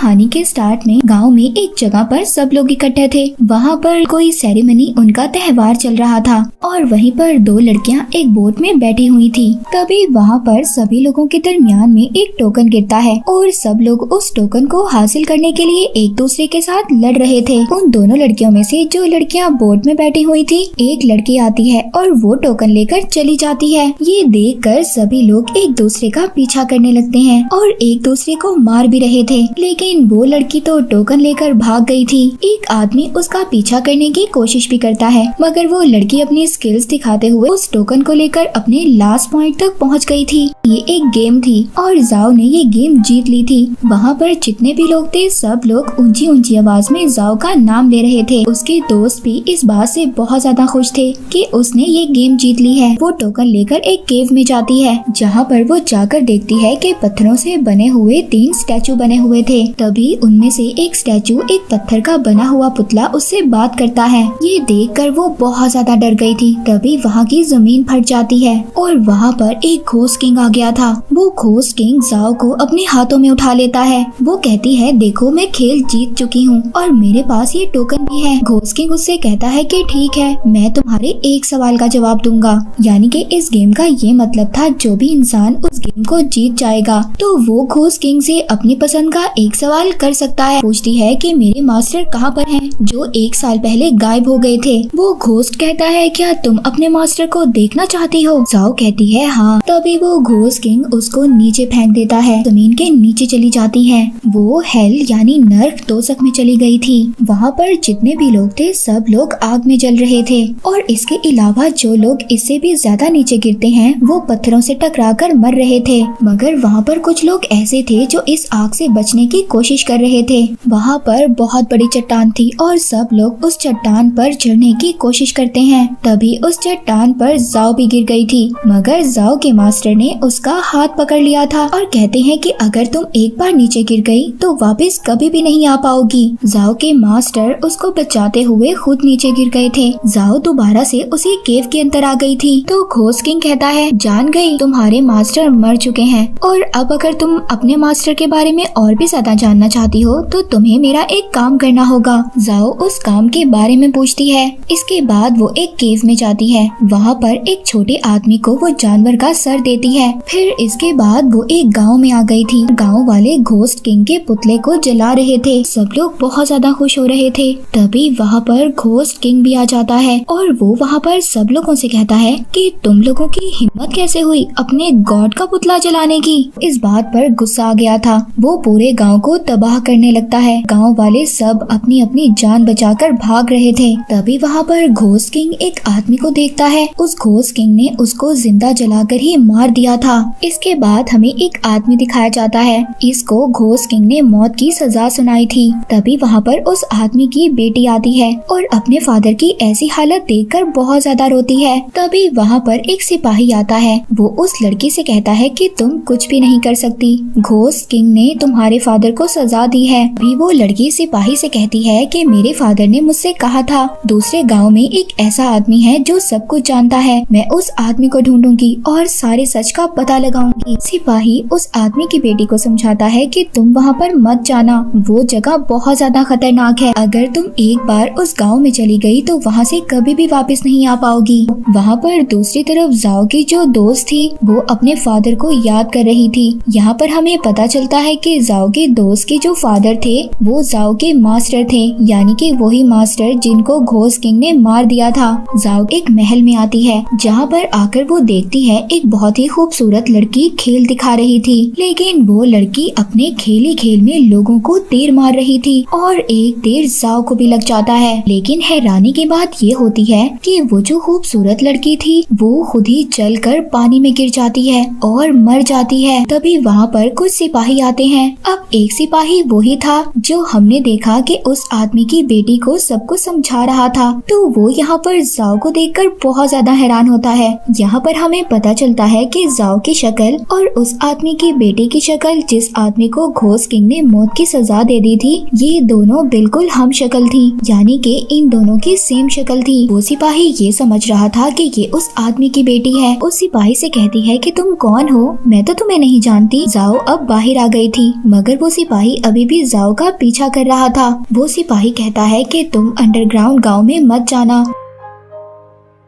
कहानी के स्टार्ट में गांव में एक जगह पर सब लोग इकट्ठे थे। वहाँ पर कोई सेरेमनी, उनका त्योहार चल रहा था और वहीं पर दो लड़कियां एक बोट में बैठी हुई थी। तभी वहाँ पर सभी लोगों के दरमियान में एक टोकन गिरता है और सब लोग उस टोकन को हासिल करने के लिए एक दूसरे के साथ लड़ रहे थे। उन दोनों लड़कियों में से जो लड़कियां बोट में बैठी हुई थी, एक लड़की आती है और वो टोकन लेकर चली जाती है। ये देखकर सभी लोग एक दूसरे का पीछा करने लगते हैं और एक दूसरे को मार भी रहे थे, लेकिन वो लड़की तो टोकन लेकर भाग गई थी। एक आदमी उसका पीछा करने की कोशिश भी करता है, मगर वो लड़की अपनी स्किल्स दिखाते हुए उस टोकन को लेकर अपने लास्ट पॉइंट तक पहुंच गई थी। ये एक गेम थी और जाओ ने ये गेम जीत ली थी। वहाँ पर जितने भी लोग थे, सब लोग ऊंची ऊंची आवाज में जाओ का नाम ले रहे थे। उसके दोस्त भी इस बात से बहुत ज्यादा खुश थे कि उसने ये गेम जीत ली है। वो टोकन लेकर एक केव में जाती है, जहाँ पर वो जाकर देखती है कि पत्थरों से बने हुए 3 स्टैचू बने हुए थे। तभी उनमें से एक स्टैचू, एक पत्थर का बना हुआ पुतला, उससे बात करता है। ये देखकर वो बहुत ज्यादा डर गई थी। तभी वहाँ की जमीन फट जाती है और वहाँ पर एक घोस्ट किंग आ गया था। वो घोस्ट किंग जाओ को अपने हाथों में उठा लेता है। वो कहती है, देखो मैं खेल जीत चुकी हूँ और मेरे पास ये टोकन भी है। घोस्ट किंग उससे कहता है कि ठीक है, मैं तुम्हारे एक सवाल का जवाब दूंगा। यानी कि इस गेम का ये मतलब था, जो भी इंसान उस गेम को जीत जाएगा तो वो घोस्ट किंग से अपनी पसंद का एक सवाल कर सकता है। पूछती है कि मेरे मास्टर कहाँ पर हैं, जो 1 साल पहले गायब हो गए थे। वो घोस्ट कहता है, क्या तुम अपने मास्टर को देखना चाहती हो? जाओ कहती है हाँ। तभी वो घोस्ट किंग उसको नीचे फेंक देता है। जमीन के नीचे चली जाती है। वो हेल यानी नर्क दोजख में चली गई थी। वहाँ पर जितने भी लोग थे, सब लोग आग में जल रहे थे और इसके अलावा जो लोग इससे भी ज्यादा नीचे गिरते हैं, वो पत्थरों से टकराकर मर रहे थे। मगर वहाँ पर कुछ लोग ऐसे थे जो इस आग से बचने की कोशिश कर रहे थे। वहाँ पर बहुत बड़ी चट्टान थी और सब लोग उस चट्टान पर चढ़ने की कोशिश करते हैं। तभी उस चट्टान पर जाओ भी गिर गई थी, मगर जाओ के मास्टर ने उसका हाथ पकड़ लिया था और कहते हैं कि अगर तुम एक बार नीचे गिर गई तो वापस कभी भी नहीं आ पाओगी। जाओ के मास्टर उसको बचाते हुए खुद नीचे गिर गए थे। जाओ दोबारा से उसी केव के अंदर आ गई थी। तो घोस्ट किंग कहता है, जान गई, तुम्हारे मास्टर मर चुके हैं और अब अगर तुम अपने मास्टर के बारे में और भी ज्यादा जानना चाहती हो तो तुम्हें मेरा एक काम करना होगा। जाओ उस काम के बारे में पूछती है। इसके बाद वो एक केव में जाती है। वहाँ पर एक छोटे आदमी को वो जानवर का सर देती है। फिर इसके बाद वो एक गांव में आ गई थी। गांव वाले घोस्ट किंग के पुतले को जला रहे थे। सब लोग बहुत ज्यादा खुश हो रहे थे। तभी वहाँ पर घोस्ट किंग भी आ जाता है और वो वहाँ पर सब लोगों से कहता है कि तुम लोगों की हिम्मत कैसे हुई अपने गॉड का पुतला जलाने की। इस बात पर गुस्सा आ गया था। वो पूरे गांव को तबाह करने लगता है। गांव वाले सब अपनी अपनी जान बचाकर भाग रहे थे। तभी वहाँ पर घोस्ट किंग एक आदमी को देखता है। उस घोस्ट किंग ने उसको जिंदा जलाकर ही मार दिया था। इसके बाद हमें एक आदमी दिखाया जाता है। इसको घोस्ट किंग ने मौत की सजा सुनाई थी। तभी वहाँ पर उस आदमी की बेटी आती है और अपने फादर की ऐसी हालत देखकर बहुत ज्यादा रोती है। तभी वहाँ पर एक सिपाही आता है। वो उस लड़की से कहता है कि तुम कुछ भी नहीं कर सकती, घोस्ट किंग ने तुम्हारे फादर को सजा दी है। भी वो लड़की सिपाही से कहती है कि मेरे फादर ने मुझसे कहा था दूसरे गांव में एक ऐसा आदमी है जो सब कुछ जानता है। मैं उस आदमी को ढूंढूंगी और सारे सच का पता लगाऊंगी। सिपाही उस आदमी की बेटी को समझाता है कि तुम वहाँ पर मत जाना, वो जगह बहुत ज्यादा खतरनाक है। अगर तुम एक बार उस गांव में चली गई तो वहाँ से कभी भी वापस नहीं आ पाओगी। वहाँ पर दूसरी तरफ जाओ की जो दोस्त थी, वो अपने फादर को याद कर रही थी। यहाँ पर हमें पता चलता है कि जाओ के दोस्त के जो फादर थे वो जाओ के मास्टर थे, यानी कि वही मास्टर जिनको घोस्ट किंग ने मार दिया था। जाओ एक महल में आती है, जहाँ पर आकर वो देखती है एक बहुत ही खूबसूरत लड़की खेल दिखा रही थी, लेकिन वो लड़की अपने खेल ही खेल में लोगों को तीर मार रही थी और एक तीर जाओ को भी लग जाता है। लेकिन हैरानी की बात ये होती है कि वो जो खूबसूरत लड़की थी वो खुद ही जलकर पानी में गिर जाती है और मर जाती है। तभी वहाँ पर कुछ सिपाही आते हैं। अब एक सिपाही वही था जो हमने देखा कि उस आदमी की बेटी को सब कुछ समझा रहा था। तो वो यहाँ पर जाओ को देखकर बहुत ज्यादा हैरान होता है। यहाँ पर हमें पता चलता है कि जाओ की शक्ल और उस आदमी की बेटी की शक्ल, जिस आदमी को घोस्ट किंग ने मौत की सजा दे दी थी, ये दोनों बिल्कुल हम शक्ल थी, यानी कि इन दोनों की सेम शक्ल थी। वो सिपाही ये समझ रहा था कि ये उस आदमी की बेटी है। उस सिपाही से कहती है कि तुम कौन हो, मैं तो तुम्हें नहीं जानती। जाओ अब बाहर आ गई थी, मगर वो सिपाही सिपाही अभी भी जाओ का पीछा कर रहा था। वो सिपाही कहता है कि तुम अंडरग्राउंड गांव में मत जाना।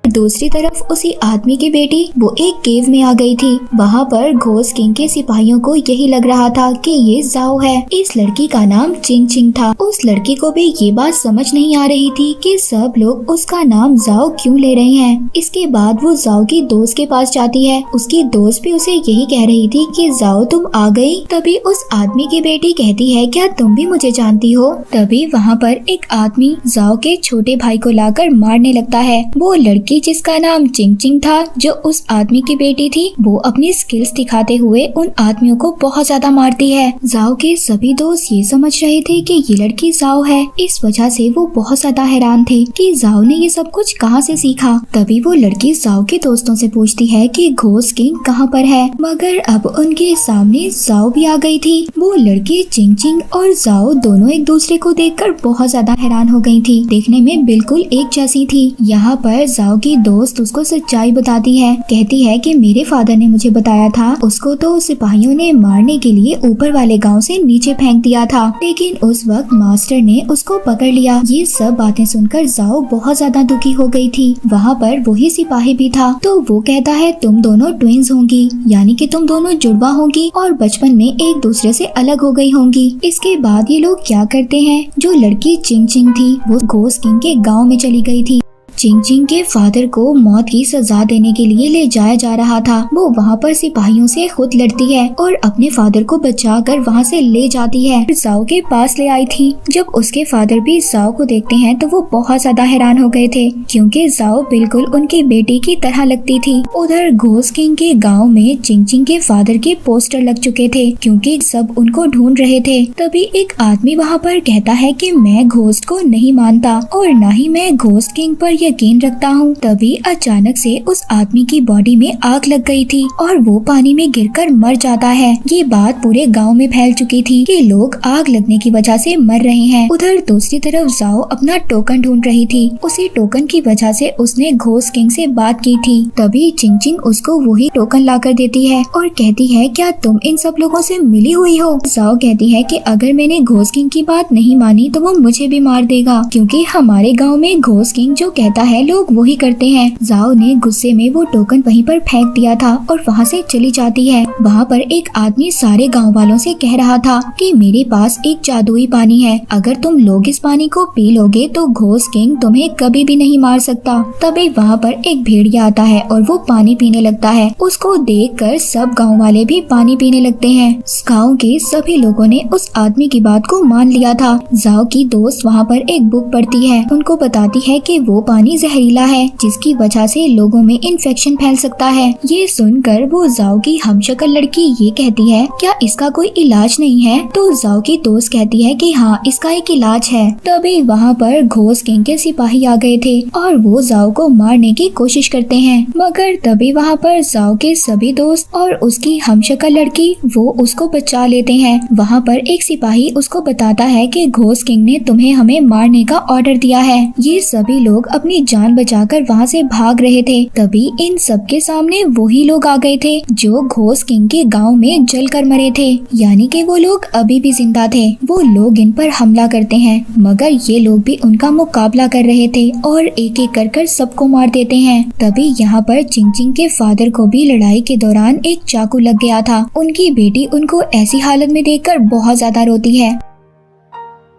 दूसरी तरफ उसी आदमी की बेटी वो एक केव में आ गई थी। वहाँ पर घोस्ट किंग के सिपाहियों को यही लग रहा था कि ये जाओ है। इस लड़की का नाम चिंग चिंग था। उस लड़की को भी ये बात समझ नहीं आ रही थी कि सब लोग उसका नाम जाओ क्यों ले रहे हैं। इसके बाद वो जाओ की दोस्त के पास जाती है। उसकी दोस्त भी उसे यही कह रही थी कि जाओ तुम आ गई। तभी उस आदमी की बेटी कहती है, क्या तुम भी मुझे जानती हो? तभी वहाँ पर एक आदमी जाओ के छोटे भाई को लाकर मारने लगता है। वो लड़की जिसका नाम चिंग चिंग था, जो उस आदमी की बेटी थी, वो अपनी स्किल्स दिखाते हुए उन आदमियों को बहुत ज्यादा मारती है। जाओ के सभी दोस्त ये समझ रहे थे कि ये लड़की जाओ है। इस वजह से वो बहुत ज्यादा हैरान थे कि जाओ ने ये सब कुछ कहाँ से सीखा। तभी वो लड़की जाओ के दोस्तों से पूछती है कि घोस्ट किंग कहाँ पर है, मगर अब उनके सामने जाओ भी आ गई थी। वो लड़की चिंग चिंग और जाओ दोनों एक दूसरे को देखकर बहुत ज्यादा हैरान हो गई थी। देखने में बिल्कुल एक जैसी थी। यहाँ पर जाओ की दोस्त उसको सच्चाई बताती है। कहती है कि मेरे फादर ने मुझे बताया था, उसको तो सिपाहियों ने मारने के लिए ऊपर वाले गांव से नीचे फेंक दिया था, लेकिन उस वक्त मास्टर ने उसको पकड़ लिया। ये सब बातें सुनकर जाओ बहुत ज्यादा दुखी हो गई थी। वहाँ पर वही सिपाही भी था। तो वो कहता है तुम दोनों ट्विंस होंगी, यानी कि तुम दोनों जुड़वा होंगी और बचपन में एक दूसरे से अलग हो गई होंगी। इसके बाद ये लोग क्या करते हैं, जो लड़की चिंग चिंग थी वो घोस्ट किंग के गाँव में चली गई थी। चिंग चिंग के फादर को मौत की सजा देने के लिए ले जाया जा रहा था। वो वहाँ पर सिपाहियों से खुद लड़ती है और अपने फादर को बचाकर वहाँ से ले जाती है। जाओ के पास ले आई थी। जब उसके फादर भी जाओ को देखते हैं तो वो बहुत ज्यादा हैरान हो गए थे, क्योंकि जाओ बिल्कुल उनकी बेटी की तरह लगती थी। उधर घोस्ट किंग के गाँव में चिंग चिंग के फादर के पोस्टर लग चुके थे, क्योंकि सब उनको ढूंढ रहे थे। तभी एक आदमी वहाँ पर कहता है कि मैं घोस्ट को नहीं मानता और न ही मैं घोस्ट किंग पर यकीन रखता हूँ। तभी अचानक से उस आदमी की बॉडी में आग लग गई थी और वो पानी में गिरकर मर जाता है। ये बात पूरे गांव में फैल चुकी थी कि लोग आग लगने की वजह से मर रहे हैं। उधर दूसरी तरफ जाओ अपना टोकन ढूंढ रही थी। उसी टोकन की वजह से उसने घोस्ट किंग से बात की थी। तभी चिंग चिंग उसको वही टोकन लाकर देती है और कहती है, क्या तुम इन सब लोगों से मिली हुई हो? जाओ कहती है कि अगर मैंने घोस्ट किंग की बात नहीं मानी तो वो मुझे भी मार देगा, क्योंकि हमारे गाँव में घोस्ट किंग जो कहता है लोग वही करते हैं। जाओ ने गुस्से में वो टोकन वहीं पर फेंक दिया था और वहाँ से चली जाती है। वहाँ पर एक आदमी सारे गांव वालों से कह रहा था कि मेरे पास एक जादुई पानी है, अगर तुम लोग इस पानी को पी लोगे तो घोस्ट किंग तुम्हें कभी भी नहीं मार सकता। तभी वहाँ पर एक भेड़िया आता है और वो पानी पीने लगता है। उसको देखकर सब गाँव वाले भी पानी पीने लगते हैं। गाँव के सभी लोगों ने उस आदमी की बात को मान लिया था। जाओ की दोस्त वहाँ पर एक बुक पढ़ती है। उनको बताती है कि वो पानी जहरीला है, जिसकी वजह से लोगों में इन्फेक्शन फैल सकता है। ये सुनकर वो जाओ की हमशक्ल लड़की ये कहती है, क्या इसका कोई इलाज नहीं है? तो जाओ की दोस्त कहती है कि हाँ, इसका एक इलाज है। तभी वहाँ पर घोस्ट किंग के सिपाही आ गए थे और वो जाओ को मारने की कोशिश करते हैं, मगर तभी वहाँ पर जाओ के सभी दोस्त और उसकी हमशक्ल लड़की वो उसको बचा लेते हैं। वहाँ पर एक सिपाही उसको बताता है कि घोस्ट किंग ने तुम्हें हमें मारने का ऑर्डर दिया है। ये सभी लोग अपनी जान बचाकर वहाँ से भाग रहे थे। तभी इन सब के सामने वही लोग आ गए थे जो घोस्ट किंग के गांव में जलकर मरे थे, यानी कि वो लोग अभी भी जिंदा थे। वो लोग इन पर हमला करते हैं, मगर ये लोग भी उनका मुकाबला कर रहे थे और एक एक कर सबको मार देते हैं। तभी यहाँ पर चिंग चिंग के फादर को भी लड़ाई के दौरान एक चाकू लग गया था। उनकी बेटी उनको ऐसी हालत में देखकर बहुत ज्यादा रोती है।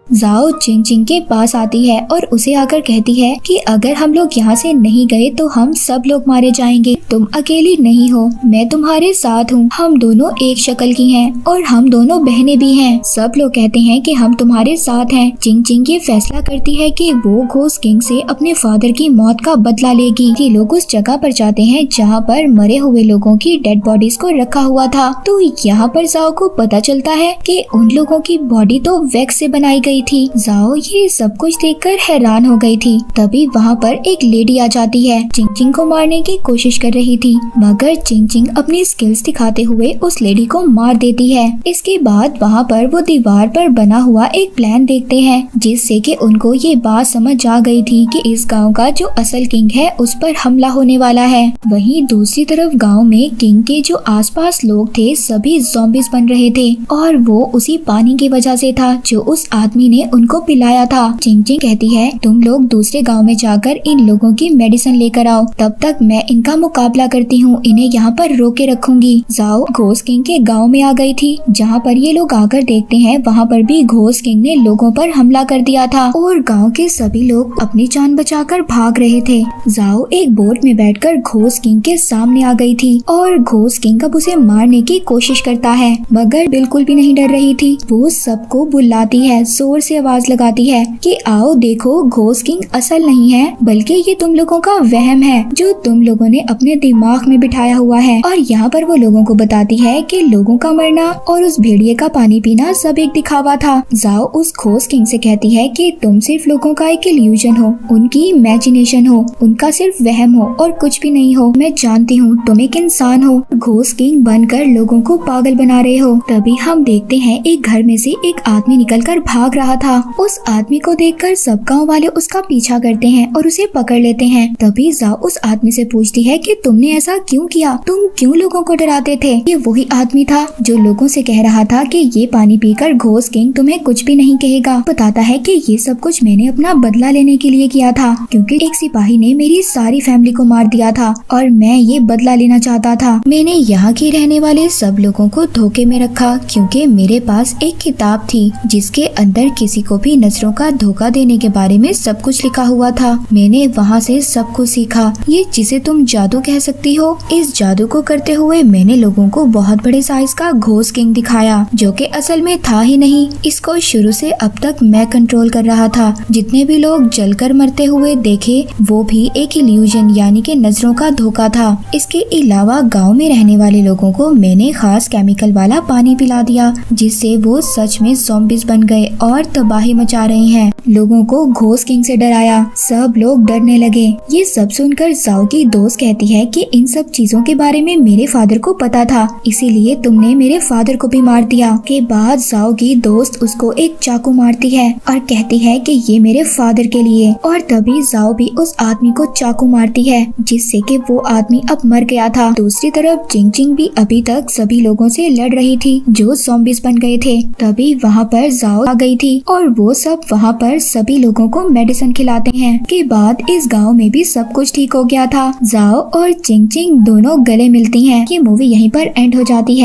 जाओ चिंग चिंग के पास आती है और उसे आकर कहती है कि अगर हम लोग यहाँ से नहीं गए तो हम सब लोग मारे जाएंगे। तुम अकेली नहीं हो, मैं तुम्हारे साथ हूँ। हम दोनों एक शक्ल की हैं और हम दोनों बहनें भी हैं। सब लोग कहते हैं कि हम तुम्हारे साथ हैं। चिंग चिंग ये फैसला करती है कि वो घोस्ट किंग से अपने फादर की मौत का बदला लेगी। कि लोग उस जगह पर जाते हैं जहाँ पर मरे हुए लोगों की डेड बॉडीज को रखा हुआ था। तो यहाँ पर जाओ को पता चलता है कि उन लोगों की बॉडी तो वैक्स से बनाई गई गई थी। जाओ ये सब कुछ देखकर हैरान हो गई थी। तभी वहाँ पर एक लेडी आ जाती है। चिंग चिंग को मारने की कोशिश कर रही थी, मगर चिंग चिंग अपनी स्किल्स दिखाते हुए उस लेडी को मार देती है। इसके बाद वहाँ पर वो दीवार पर बना हुआ एक प्लान देखते हैं, जिससे कि उनको ये बात समझ आ गई थी कि इस गांव का जो असल किंग है उस पर हमला होने वाला है। वहीं दूसरी तरफ गांव में किंग के जो आसपास लोग थे सभी ज़ॉम्बीज बन रहे थे, और वो उसी पानी की वजह से था जो उस आदमी ने उनको पिलाया था। चिंग चिंग कहती है तुम लोग दूसरे गांव में जाकर इन लोगों की मेडिसिन लेकर आओ, तब तक मैं इनका मुकाबला करती हूँ, इन्हें यहाँ पर रोके रखूंगी। जाओ घोस्ट किंग के गांव में आ गई थी। जहाँ पर ये लोग आकर देखते हैं वहाँ पर भी घोस्ट किंग ने लोगों पर हमला कर दिया था और गांव के सभी लोग अपनी जान बचाकर भाग रहे थे। जाओ एक बोट में बैठकर घोस्ट किंग के सामने आ गई थी और घोस्ट किंग अब उसे मारने की कोशिश करता है, मगर बिल्कुल भी नहीं डर रही थी। वो सबको बुलाती है, जोर से आवाज लगाती है कि आओ देखो घोस्ट किंग असल नहीं है, बल्कि ये तुम लोगों का वहम है जो तुम लोगों ने अपने दिमाग में बिठाया हुआ है। और यहाँ पर वो लोगों को बताती है कि लोगों का मरना और उस भेड़िए का पानी पीना सब एक दिखावा था। जाओ उस घोस्ट किंग से कहती है कि तुम सिर्फ लोगों का एक इल्यूजन हो, उनकी इमेजिनेशन हो, उनका सिर्फ वहम हो और कुछ भी नहीं हो। मैं जानती हूँ तुम एक इंसान हो, घोस्ट किंग बनकर लोगों को पागल बना रहे हो। तभी हम देखते हैं एक घर में से एक आदमी निकलकर भाग रहा था। उस आदमी को देखकर सब गाँव वाले उसका पीछा करते हैं और उसे पकड़ लेते हैं। तभी जाओ उस आदमी से पूछती है कि तुमने ऐसा क्यों किया, तुम क्यों लोगों को डराते थे। ये वही आदमी था जो लोगों से कह रहा था कि ये पानी पीकर घोस्ट किंग तुम्हें कुछ भी नहीं कहेगा। बताता है कि ये सब कुछ मैंने अपना बदला लेने के लिए किया था, क्योंकि एक सिपाही ने मेरी सारी फैमिली को मार दिया था और मैं ये बदला लेना चाहता था। मैंने यहाँ के रहने वाले सब लोगों को धोखे में रखा, क्योंकि मेरे पास एक किताब थी जिसके अंदर किसी को भी नजरों का धोखा देने के बारे में सब कुछ लिखा हुआ था। मैंने वहाँ से सब कुछ सीखा। ये जिसे तुम जादू कह सकती हो, इस जादू को करते हुए मैंने लोगों को बहुत बड़े साइज का घोस्ट किंग दिखाया, जो कि असल में था ही नहीं। इसको शुरू से अब तक मैं कंट्रोल कर रहा था। जितने भी लोग जलकर मरते हुए देखे वो भी एक इल्यूजन यानी कि नजरों का धोखा था। इसके अलावा गांव में रहने वाले लोगों को मैंने खास केमिकल वाला पानी पिला दिया, जिससे वो सच में ज़ॉम्बीज बन गए और तबाही मचा रहे हैं। लोगों को घोस्ट किंग से डराया, सब लोग डरने लगे। ये सब सुनकर जाओ की दोस्त कहती है कि इन सब चीजों के बारे में मेरे फादर को पता था, इसीलिए तुमने मेरे फादर को भी मार दिया। के बाद जाओ की दोस्त उसको एक चाकू मारती है और कहती है कि ये मेरे फादर के लिए, और तभी जाओ भी उस आदमी को चाकू मारती है, जिससे कि वो आदमी अब मर गया था। दूसरी तरफ चिंग चिंग भी अभी तक सभी लोगों से लड़ रही थी जो ज़ॉम्बीज बन गए थे। तभी वहाँ पर जाओ आ गई थी और वो सब वहाँ पर सभी लोगों को मेडिसिन खिलाते हैं। के बाद इस गाँव में भी सब कुछ ठीक हो गया था। जाओ और चिंग चिंग दोनों गले मिलती हैं। ये मूवी यहीं पर एंड हो जाती है।